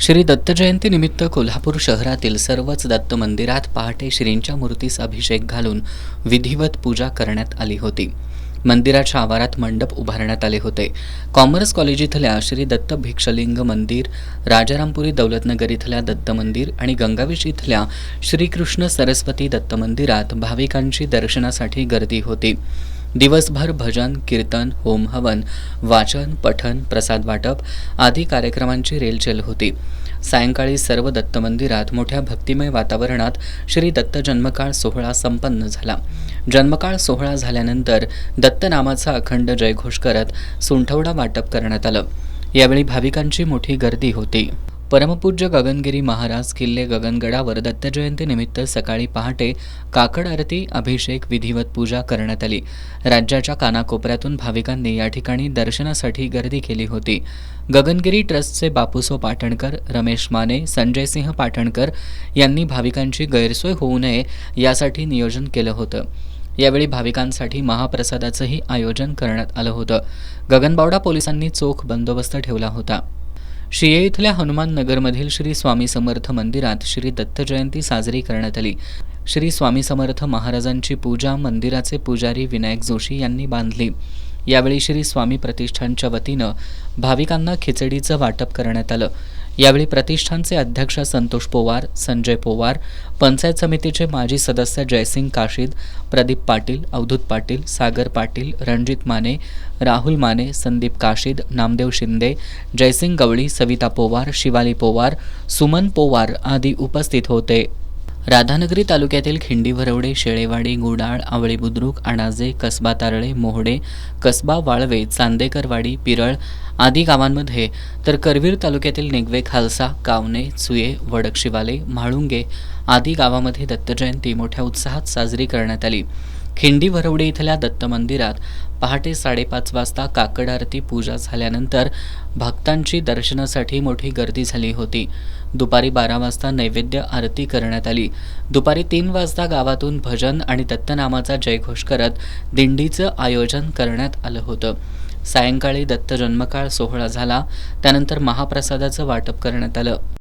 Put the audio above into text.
श्री दत्त जयंतीनिमित्त कोल्हापूर शहरातील सर्वच दत्त मंदिरात पहाटे श्रींच्या मूर्तीस अभिषेक घालून विधिवत पूजा करण्यात आली होती. मंदिराच्या आवारात मंडप उभारण्यात आले होते. कॉमर्स कॉलेज इथल्या श्री दत्त भिक्षलिंग मंदिर, राजारामपुरी दौलतनगर इथल्या दत्त मंदिर आणि गंगावेश इथल्या श्रीकृष्ण सरस्वती दत्त मंदिरात भाविकांची दर्शनासाठी गर्दी होती. दिवसभर भजन, कीर्तन, होम हवन, वाचन, पठण, प्रसाद वाटप आदी कार्यक्रमांची रेलचेल होती. सायंकाळी सर्व दत्त मंदिरात मोठ्या भक्तिमय वातावरणात श्री दत्त जन्मकाळ सोहळा संपन्न झाला. जन्मकाळ सोहळा झाल्यानंतर दत्त नामाचा अखंड जयघोष करत सुंठवडा वाटप करण्यात आलं. यावेळी भाविकांची मोठी गर्दी होती. परमपूज्य गगनगिरी महाराज किल्ले गगनगडावर दत्त जयंतीनिमित्त सकाळी पहाटे काकड आरती, अभिषेक, विधिवत पूजा करण्यात आली. राज्याच्या कानाकोपऱ्यातून भाविकांनी या ठिकाणी दर्शनासाठी गर्दी केली होती. गगनगिरी ट्रस्टचे बापूसो पाटणकर, रमेश माने, संजयसिंह पाटणकर यांनी भाविकांची गैरसोय होऊ नये यासाठी नियोजन केलं होतं. यावेळी भाविकांसाठी महाप्रसादाचंही आयोजन करण्यात आलं होतं. गगनबावडा पोलिसांनी चोख बंदोबस्त ठेवला होता. शिये इथल्या हनुमान नगरमधील श्री स्वामी समर्थ मंदिरात श्री दत्त जयंती साजरी करण्यात आली. श्री स्वामी समर्थ महाराजांची पूजा मंदिराचे पुजारी विनायक जोशी यांनी बांधली. यावेळी श्री स्वामी प्रतिष्ठानच्या वतीनं भाविकांना खिचडीचं वाटप करण्यात आलं. यावेळी प्रतिष्ठानचे अध्यक्ष संतोष पोवार, संजय पोवार, पंचायत समितीचे माजी सदस्य जयसिंग काशीद, प्रदीप पाटील, अवधूत पाटील, सागर पाटील, रणजित माने, राहुल माने, संदीप काशीद, नामदेव शिंदे, जयसिंग गवळी, सविता पोवार, शिवाली पोवार, सुमन पोवार आदी उपस्थित होते. राधानगरी तालुक्यातील खिंडी भरवडे, शेळेवाडी, गुडाळ, आवळी बुद्रुक, अणाजे, कसबा तारळे, मोहडे, कसबा वाळवे, चांदेकरवाडी, पिरळ आदी गावांमध्ये तर करवीर तालुक्यातील निगवे, खालसा, कावणे, चुये, वडकशिवाले, म्हाळुंगे आदी गावामध्ये दत्त जयंती मोठ्या उत्साहात साजरी करण्यात आली. खिंडी भरवडे इथल्या दत्त मंदिरात पहाटे 5:30 वाजता काकड आरती पूजा झाल्यानंतर भक्तांची दर्शनासाठी मोठी गर्दी झाली होती. दुपारी 12 वाजता नैवेद्य आरती करण्यात आली. दुपारी 3 वाजता गावातून भजन आणि दत्तनामाचा जयघोष करत दिंडीचं आयोजन करण्यात आलं होतं. सायंकाळी दत्त जन्मकाळ सोहळा झाला. त्यानंतर महाप्रसादाचं वाटप करण्यात आलं.